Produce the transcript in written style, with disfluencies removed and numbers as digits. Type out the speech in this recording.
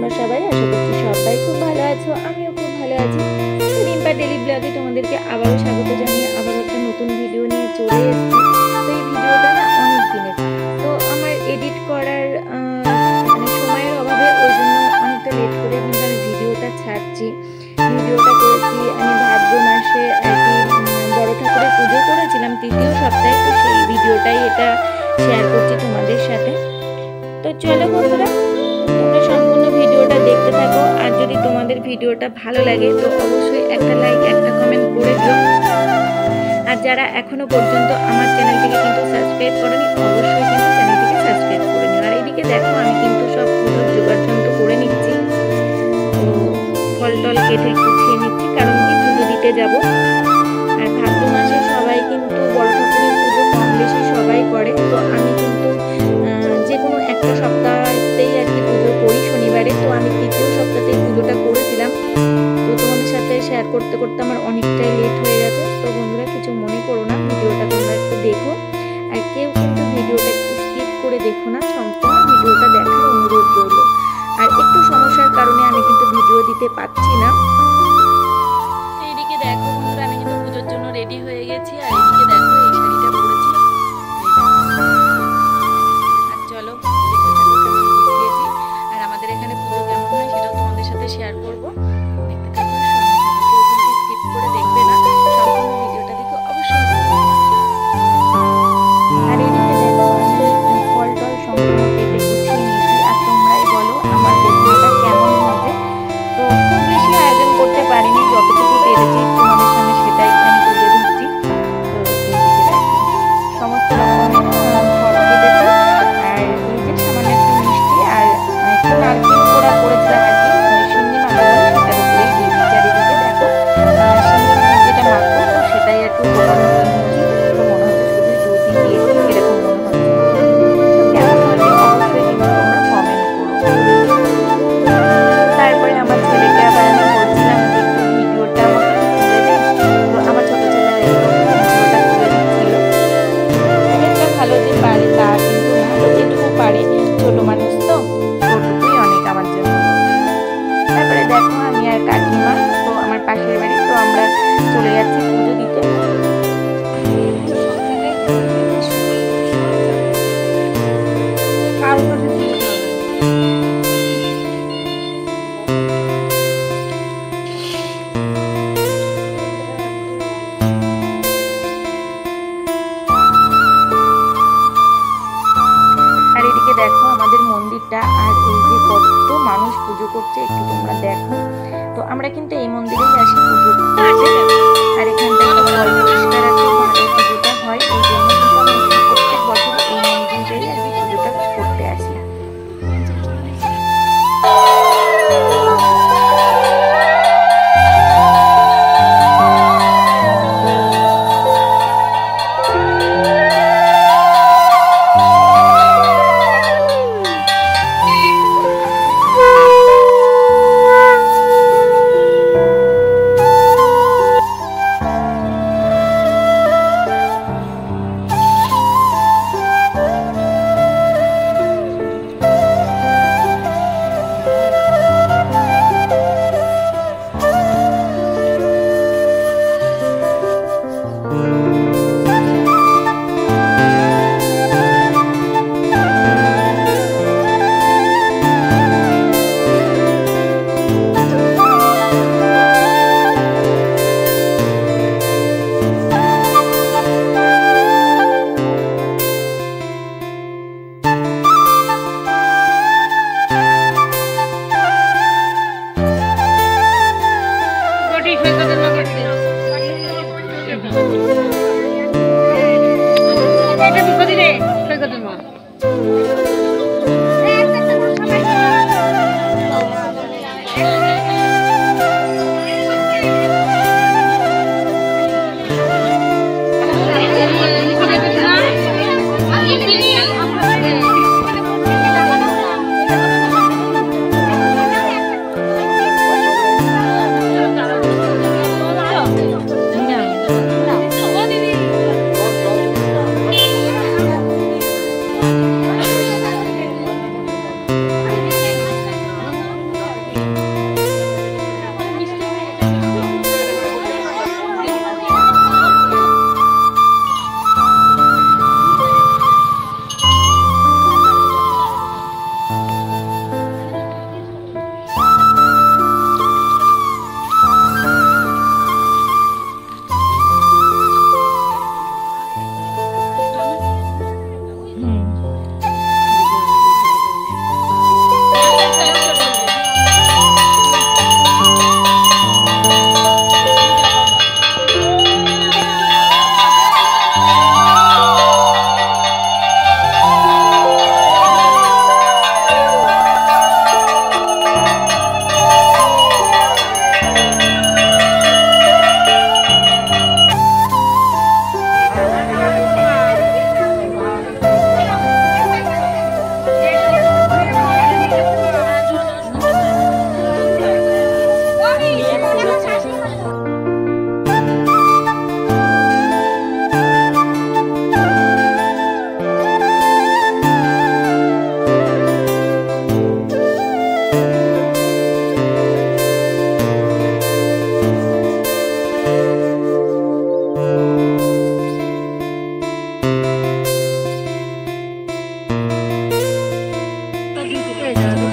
তোমরা সবাই? আশা করছি সবাই খুব ভালো আছো, আমিও খুব ভালো আছি। রিম্পা ডেলি ব্লগে তোমাদেরকে আবারও স্বাগত জানিয়ে আবারও একটা নতুন ভিডিও নিয়ে চলে এসেছি। তো এই ভিডিওটা না অনেক দিনের, তো আমার এডিট করার সময়ের অভাবে ওই জন্য অনেকটা লেট করে কিন্তু আমি ভিডিওটা ছাড়ছি। ভিডিওটা করেছি আমি ভাদ্র মাসে আর কি, বড় ঠাকুরের পুজো করেছিলাম ৩য় সপ্তাহে, তো সেই ভিডিওটাই এটা শেয়ার করছি তোমাদের সাথে। তো চলো বন্ধুরা, তোমরা সম্পূর্ণ ভিডিওটা দেখতে থাকো। আর যদি তোমাদের ভিডিওটা ভালো লাগে তো অবশ্যই একটা লাইক একটা কমেন্ট করে দিও। আর যারা এখনো পর্যন্ত আমার চ্যানেলটিকে কিন্তু সাবস্ক্রাইব করোনি, অবশ্যই কিন্তু চ্যানেলটিকে সাবস্ক্রাইব করে নিও। আর এইদিকে দেখো আমি কিন্তু সব পুজোর যোগাড়যন্ত্র করে নিচ্ছি, তো ফল টল কেটে গুছিয়ে নিচ্ছি, কারণ কি পুজো দিতে যাব। আর ভাদ্র মাসে সবাই কিন্তু বড় ঠাকুরের পুজো কম বেশি সবাই করে, তো আমি কিন্তু যে কোনো একটা সপ্তাহতেই আর কি পুজো করি শনিবারে। তো আমি ৩য় সপ্তাহতেই পুজোটা করেছিলাম। তো তোমাদের সাথে শেয়ার করতে করতে আমার অনেকটাই লেট হয়ে গেছে। তো বন্ধুরা কিছু মনে করো না, ভিডিওটা তোমরা একটু দেখো। আর কেউ কিন্তু ভিডিওটা একটু স্কিপ করে দেখো না, সম্পূর্ণ ভিডিওটা দেখার অনুরোধ রইল। আর একটু সমস্যার কারণে আমি কিন্তু ভিডিও দিতে পারছি না। এইদিকে দেখো বন্ধুরা, আমি কিন্তু পুজোর জন্য রেডি হয়ে গেছি। আর এইদিকে দেখো এই শাড়িটা পরেছি। আর চলো দেখতে থাকো কেমন গুছিয়েছি। আর আমাদের এখানে পুজো কেমন হয় সেটাও তোমাদের সাথে শেয়ার করবো। দেখতে থাকো, সঙ্গে থাকো, কেউ কিন্তু স্কিপ করে দেখবে না, সম্পূর্ণ ভিডিওটা দেখো অবশ্যই। আর এদিকে দেখো আমি ফল টল সম্পূর্ণ কেটে গুছিয়ে নিয়েছি। আর তোমরাই বলো আমার ভিডিওটা কেমন হয়েছে। তো খুব বেশি আয়োজন করতে পারিনি, যতটুকু পেরেছি তোমাদের সামনে সেটাই আমি তুলে দিচ্ছি। তো এইদিকে দেখো সমস্ত রকমের ফল কেটেছি। আর এই যে সামান্য একটু মিষ্টি আর একটু নারকেল কোড়া করেছিলাম আর কি, সিন্নি মাখাবো সেটার উপরেই দিয়েছি। চারিদিকে দেখো সিন্নি যেটা মাখবো তো সেটাই একটু ফোটানো দিয়েছি। তো মনে হচ্ছে শুধু দুধই দিয়েছি এরকম মনে হচ্ছে। তো কেমন হয়েছে অবশ্যই কিন্তু তোমরা কমেন্ট করো। তারপরে আমার ছেলেকে আবার আমি বলছিলাম যে একটু ভিডিওটা আমাকে তুলে দে। তো আমার ছোট ছেলে ভিডিওটা তুলে দিচ্ছিল। খুব একটা ভালো যে পারে তা কিন্তু না, তো যেটুকু পারে, ছোট মানুষ তো ওটুকুই অনেক আমার জন্য। তারপরে দেখো আমি আর কাকিমা, তো আমার পাশের বাড়ি, তো আমরা চলে যাচ্ছি পুজো দিতে। আর এদিকে দেখো আমাদের মন্দিরটা, আর এই যে কত মানুষ পুজো করছে একটু তোমরা দেখো। তো আমরা কিন্তু এই মন্দিরেই আসি পুজো দিতে। আর এখানটা একটু পরিষ্কার আছে, ভালো পুজোটা হয়, এই জন্য কিন্তু আমরা প্রত্যেক বছর এই মন্দিরেই আর কি পুজোটা করতে আসি। 11